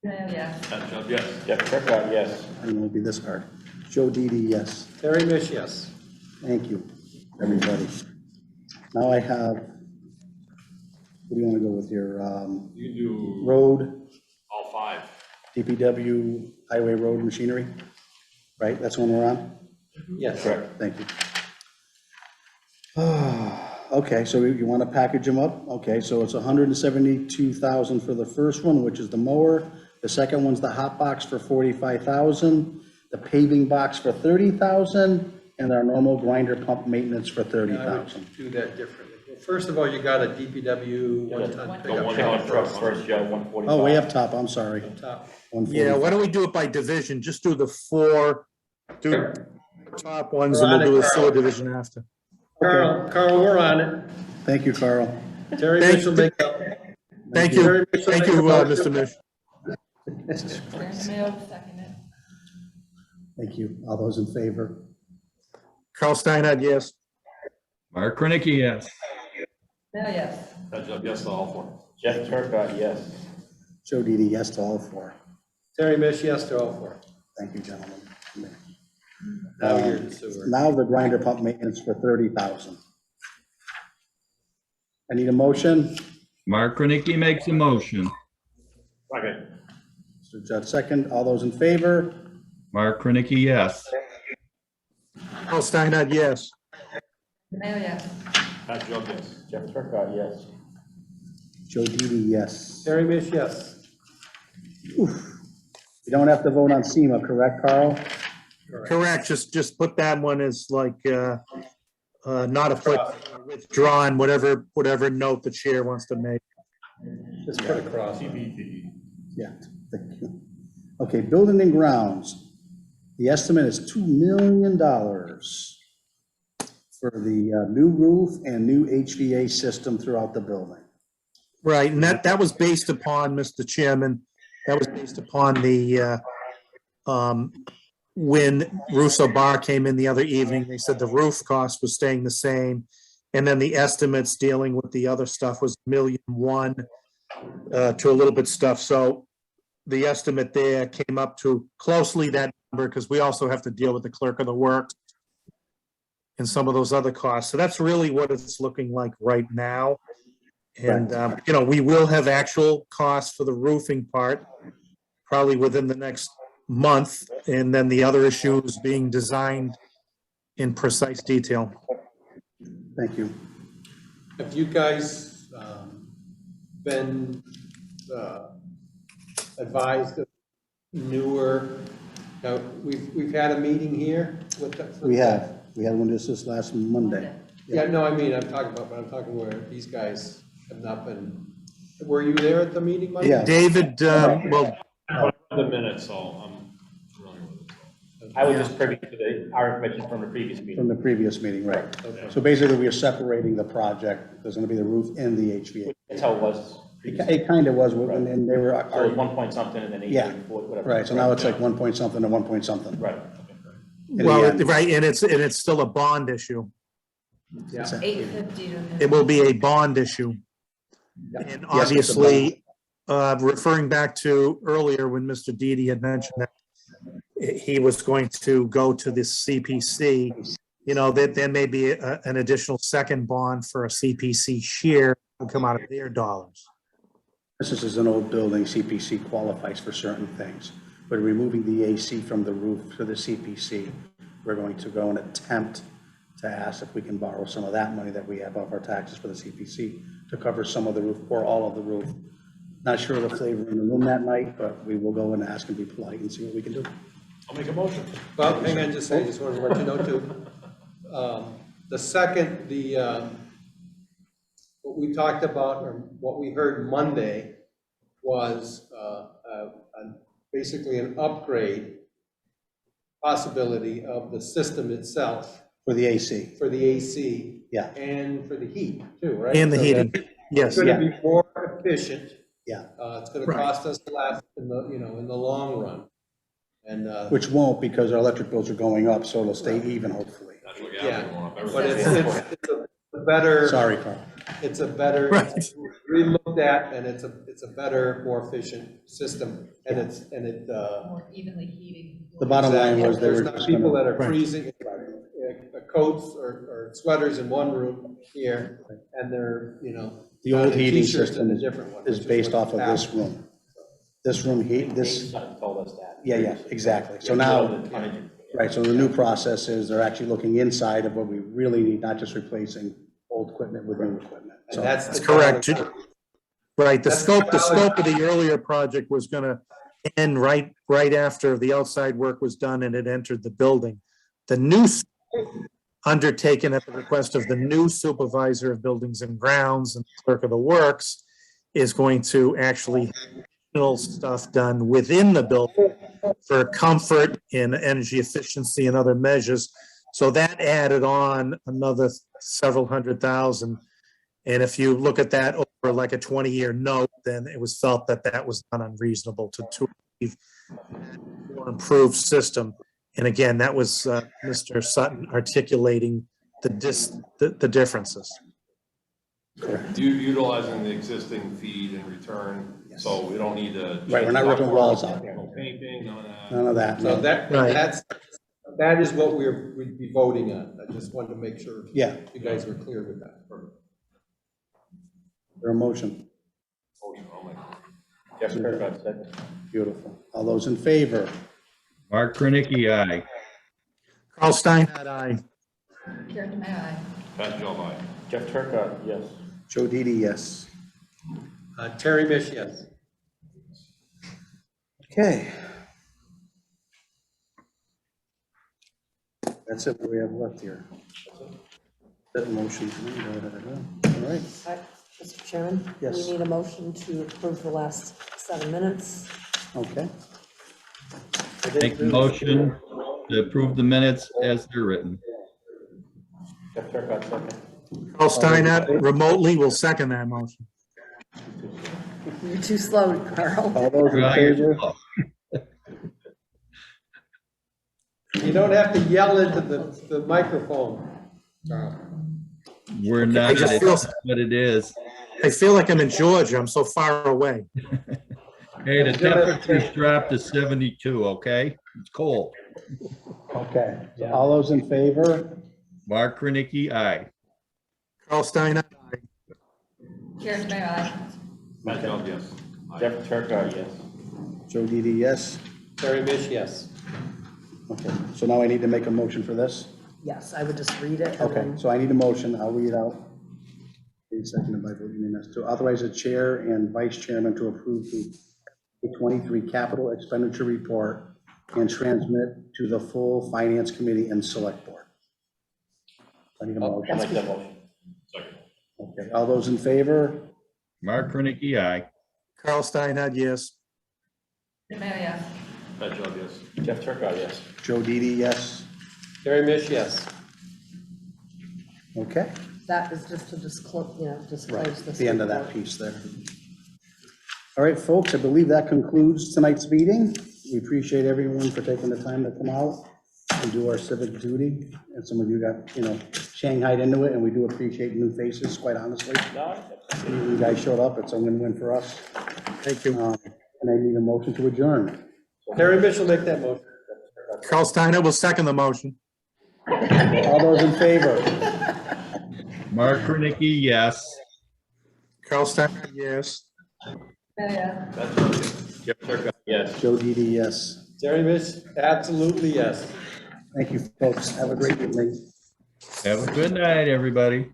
[SPEAKER 7] DeMayo, yes.
[SPEAKER 8] Pat Jubb, yes.
[SPEAKER 3] Jeff Turcott, yes?
[SPEAKER 2] I don't know it'd be this hard. Joe Didi, yes.
[SPEAKER 6] Terry Mish, yes.
[SPEAKER 2] Thank you, everybody. Now I have, what do you want to go with here?
[SPEAKER 8] You can do
[SPEAKER 2] Road,
[SPEAKER 8] all five.
[SPEAKER 2] DPW, highway road machinery, right? That's one we're on?
[SPEAKER 6] Yes.
[SPEAKER 3] Correct.
[SPEAKER 2] Thank you. Okay, so you want to package them up? Okay, so it's 172,000 for the first one, which is the mower. The second one's the Hotbox for 45,000, the paving box for 30,000, and our normal grinder pump maintenance for
[SPEAKER 6] I
[SPEAKER 2] 30,000.
[SPEAKER 6] would do that differently. Well, first of all, you got a DPW one-ton
[SPEAKER 7] One-
[SPEAKER 6] pickup
[SPEAKER 3] Pick
[SPEAKER 6] truck
[SPEAKER 3] up truck first, Joe, 145.
[SPEAKER 2] Oh, way up top, I'm sorry.
[SPEAKER 6] on top.
[SPEAKER 2] 140.
[SPEAKER 5] Yeah, why don't we do it by division? Just do the four, do the top ones, and we'll do the sewer division after.
[SPEAKER 6] Carl, we're on it.
[SPEAKER 2] Thank you, Carl.
[SPEAKER 6] Terry
[SPEAKER 5] Thank-
[SPEAKER 6] Mish will make up.
[SPEAKER 5] Thank you,
[SPEAKER 6] Terry Mish will
[SPEAKER 5] thank
[SPEAKER 6] make
[SPEAKER 5] you,
[SPEAKER 6] a motion.
[SPEAKER 5] Mr. Mish.
[SPEAKER 7] Karen DeMayo will second it.
[SPEAKER 2] Thank you. All those in favor?
[SPEAKER 5] Carl Steinhardt, yes.
[SPEAKER 9] Mark Nicky, yes.
[SPEAKER 7] DeMayo, yes.
[SPEAKER 8] Pat Jubb, yes to all four.
[SPEAKER 3] Jeff Turcott, yes?
[SPEAKER 2] Joe Didi, yes to all four.
[SPEAKER 6] Terry Mish, yes to all four.
[SPEAKER 2] Thank you, gentlemen.
[SPEAKER 6] Now you're the sewer.
[SPEAKER 2] Now the grinder pump maintenance for 30,000. I need a motion.
[SPEAKER 9] Mark Nicky makes a motion.
[SPEAKER 8] Second.
[SPEAKER 2] Mr. Judd, second. All those in favor?
[SPEAKER 9] Mark Nicky, yes.
[SPEAKER 5] Carl Steinhardt, yes.
[SPEAKER 7] DeMayo, yes.
[SPEAKER 8] Pat Jubb, yes.
[SPEAKER 3] Jeff Turcott, yes?
[SPEAKER 2] Joe Didi, yes.
[SPEAKER 6] Terry Mish, yes.
[SPEAKER 2] You don't have to vote on SEMA, correct, Carl?
[SPEAKER 5] Correct, just put that one as like, not applicable, withdrawn, whatever note the chair wants to make.
[SPEAKER 6] Just put a cross.
[SPEAKER 2] Yeah. Thank you. Okay, building and grounds. The estimate is $2 million for the new roof and new HVA system throughout the building.
[SPEAKER 5] Right, and that was based upon, Mr. Chairman, that was based upon the, when Russo Bar came in the other evening, they said the roof cost was staying the same. And then the estimates dealing with the other stuff was $1,000,001 to a little bit stuff. So the estimate there came up to closely that number, because we also have to deal with the clerk of the works and some of those other costs. So that's really what it's looking like right now. And, we will have actual costs for the roofing part probably within the next month, and then the other issues being designed in precise detail.
[SPEAKER 2] Thank you.
[SPEAKER 6] Have you guys been advised of newer, now, we've had a meeting here with the.
[SPEAKER 2] We had one this last Monday.
[SPEAKER 6] Yeah, no, I mean, I'm talking where these guys have not been, were you there at the meeting, Mike?
[SPEAKER 2] Yeah.
[SPEAKER 5] David, well,
[SPEAKER 8] The minutes, so I'm familiar with it.
[SPEAKER 3] I was just privy to our information from the previous meeting.
[SPEAKER 2] From the previous meeting, right.
[SPEAKER 6] Okay.
[SPEAKER 2] So basically, we are separating the project. There's going to be the roof and the HVAC.
[SPEAKER 3] That's how it was previously.
[SPEAKER 2] It kind of was, and then they were.
[SPEAKER 3] So it was 1 point something and then 8,
[SPEAKER 2] Yeah.
[SPEAKER 3] whatever.
[SPEAKER 2] Right, so now it's like 1 point something to 1 point something.
[SPEAKER 3] Right.
[SPEAKER 5] well, right, and it's still a bond issue.
[SPEAKER 6] Yeah.
[SPEAKER 7] 850 to.
[SPEAKER 5] It will be a bond issue. And obviously, referring back to earlier when Mr. Didi had mentioned that he was going to go to the CPC, that there may be an additional second bond for a CPC share to come out of their dollars.
[SPEAKER 2] This is an old building, CPC qualifies for certain things. But removing the AC from the roof to the CPC, we're going to go and attempt to ask if we can borrow some of that money that we have off our taxes for the CPC to cover some of the roof or all of the roof. Not sure of the flavor in the room that night, but we will go and ask and be polite and see what we can do.
[SPEAKER 8] I'll make a motion.
[SPEAKER 6] Well, hang on, I just wanted to let you know too. The second, what we talked about, or what we heard Monday, was basically an upgrade possibility of the system itself.
[SPEAKER 2] For the AC.
[SPEAKER 6] For the AC.
[SPEAKER 2] Yeah.
[SPEAKER 6] And for the heat too, right?
[SPEAKER 5] And the
[SPEAKER 6] So
[SPEAKER 5] heating,
[SPEAKER 6] that
[SPEAKER 5] yes.
[SPEAKER 6] It's gonna be more efficient.
[SPEAKER 2] Yeah.
[SPEAKER 6] It's gonna
[SPEAKER 5] Right.
[SPEAKER 6] cost us less in the long run. And,
[SPEAKER 2] Which won't, because our electric bills are going up, so it'll stay even, hopefully.
[SPEAKER 8] Natural gas
[SPEAKER 6] Yeah.
[SPEAKER 8] is going up
[SPEAKER 6] but
[SPEAKER 8] everything.
[SPEAKER 6] it's a better.
[SPEAKER 2] Sorry, Carl.
[SPEAKER 6] It's a better,
[SPEAKER 5] Right.
[SPEAKER 6] re-looked at, and it's a better, more efficient system, and it.
[SPEAKER 7] More evenly heating.
[SPEAKER 2] The bottom line was they were
[SPEAKER 6] There's not
[SPEAKER 2] just
[SPEAKER 6] people
[SPEAKER 2] gonna,
[SPEAKER 6] that are
[SPEAKER 5] Right.
[SPEAKER 6] freezing, coats or sweaters in one room here, and they're,
[SPEAKER 2] the old
[SPEAKER 6] in
[SPEAKER 2] heating
[SPEAKER 6] t-shirts in
[SPEAKER 2] system
[SPEAKER 6] a different one.
[SPEAKER 2] is
[SPEAKER 6] which
[SPEAKER 2] based
[SPEAKER 6] what's
[SPEAKER 2] off of this
[SPEAKER 6] happening.
[SPEAKER 2] room. This room heat,
[SPEAKER 3] Dave
[SPEAKER 2] this,
[SPEAKER 3] Sutton told us that.
[SPEAKER 2] yeah, exactly. So
[SPEAKER 3] Yeah,
[SPEAKER 2] now,
[SPEAKER 3] the tonnage.
[SPEAKER 2] right, so the new process is they're actually looking inside of what we really need, not just replacing old equipment with new equipment.
[SPEAKER 6] And
[SPEAKER 2] So
[SPEAKER 5] That's correct. Right, the
[SPEAKER 6] That's
[SPEAKER 5] scope
[SPEAKER 6] valid.
[SPEAKER 5] of the earlier project was gonna end right after the outside work was done and it entered the building. The new undertaken at the request of the new supervisor of buildings and grounds and clerk of the works is going to actually have stuff done within the building for comfort and energy efficiency and other measures. So that added on another several $100,000. And if you look at that over like a 20-year note, then it was felt that that was not unreasonable to achieve a more improved system. And again, that was Mr. Sutton articulating the differences.
[SPEAKER 8] Utilizing the existing feed and return, so we don't need to.
[SPEAKER 2] Right, we're not ripping walls out.
[SPEAKER 8] No painting, none of that.
[SPEAKER 2] none of that.
[SPEAKER 6] So
[SPEAKER 2] No.
[SPEAKER 6] that, that is what we'd be voting on. I just wanted to make sure
[SPEAKER 2] Yeah,
[SPEAKER 6] you guys were clear with that.
[SPEAKER 2] their motion.
[SPEAKER 8] Motion, I'll make it.
[SPEAKER 3] Jeff Kirkland said.
[SPEAKER 2] Beautiful. All those in favor?
[SPEAKER 9] Mark Krenicki, aye.
[SPEAKER 5] Carl Steinhardt, aye.
[SPEAKER 7] Karen, aye.
[SPEAKER 8] Pat Joe, aye.
[SPEAKER 3] Jeff Turka, yes.
[SPEAKER 2] Joe Didi, yes.
[SPEAKER 6] Terry Mish, yes.
[SPEAKER 2] Okay. That's it, we have left here. That motion. All right,
[SPEAKER 1] Mr. Chairman?
[SPEAKER 2] Yes.
[SPEAKER 1] We need a motion to approve the last 7 minutes.
[SPEAKER 2] okay.
[SPEAKER 9] Make the motion to approve the minutes as they're written.
[SPEAKER 3] Jeff Turcott, second.
[SPEAKER 5] Carl Steinhardt remotely will second that motion.
[SPEAKER 1] You're too slow, Carl.
[SPEAKER 2] All those in favor?
[SPEAKER 6] You don't have to yell into the microphone.
[SPEAKER 9] We're not,
[SPEAKER 5] just
[SPEAKER 9] it's
[SPEAKER 5] feel-
[SPEAKER 9] what it is.
[SPEAKER 5] I feel like I'm in Georgia. I'm so far away.
[SPEAKER 9] Hey, the temperature's dropped to 72, okay? It's cold.
[SPEAKER 2] Okay, so all those in favor?
[SPEAKER 9] Mark Krenicki, aye.
[SPEAKER 5] Carl Steinhardt, aye.
[SPEAKER 7] Karen May I?
[SPEAKER 8] Matt Jones, yes.
[SPEAKER 3] Jeff Turcott, yes.
[SPEAKER 2] Joe Didi, yes.
[SPEAKER 6] Terry Mish, yes.
[SPEAKER 2] Okay, so now I need to make a motion for this?
[SPEAKER 1] Yes, I would just read it. and
[SPEAKER 2] Okay,
[SPEAKER 1] then-
[SPEAKER 2] so I need a motion, I'll read it out. Seconded by voting unanimous, to authorize the chair and vice chairman to approve the 23 capital expenditure report and transmit to the full finance committee and select board. I need a
[SPEAKER 3] I
[SPEAKER 2] motion.
[SPEAKER 3] like that motion.
[SPEAKER 8] Second.
[SPEAKER 2] Okay, all those in favor?
[SPEAKER 9] Mark Krenicki, aye.
[SPEAKER 5] Carl Steinhardt, yes.
[SPEAKER 7] May I ask?
[SPEAKER 8] Matt Jones, yes.
[SPEAKER 3] Jeff Turcott, yes.
[SPEAKER 2] Joe Didi, yes.
[SPEAKER 6] Terry Mish, yes.
[SPEAKER 2] Okay,
[SPEAKER 1] That is just to disclose,
[SPEAKER 2] right,
[SPEAKER 1] disclose this.
[SPEAKER 2] the end of that
[SPEAKER 1] report.
[SPEAKER 2] piece there. All right, folks, I believe that concludes tonight's meeting. We appreciate everyone for taking the time to come out and do our civic duty. And some of you got, shanghaied into it, and we do appreciate new faces, quite honestly. You guys showed up, it's a win-win for us.
[SPEAKER 5] Thank you.
[SPEAKER 2] And I need a motion to adjourn.
[SPEAKER 6] Terry Mish will make that motion.
[SPEAKER 5] Carl Steinhardt will second the motion.
[SPEAKER 2] All those in favor?
[SPEAKER 9] Mark Krenicki, yes.
[SPEAKER 5] Carl Steinhardt, yes.
[SPEAKER 7] May I ask?
[SPEAKER 3] Matt Jones, yes. Jeff Turcott, yes.
[SPEAKER 2] Joe Didi, yes.
[SPEAKER 6] Terry Mish, absolutely yes.
[SPEAKER 2] Thank you, folks. Have a great evening.
[SPEAKER 9] Have a good night, everybody.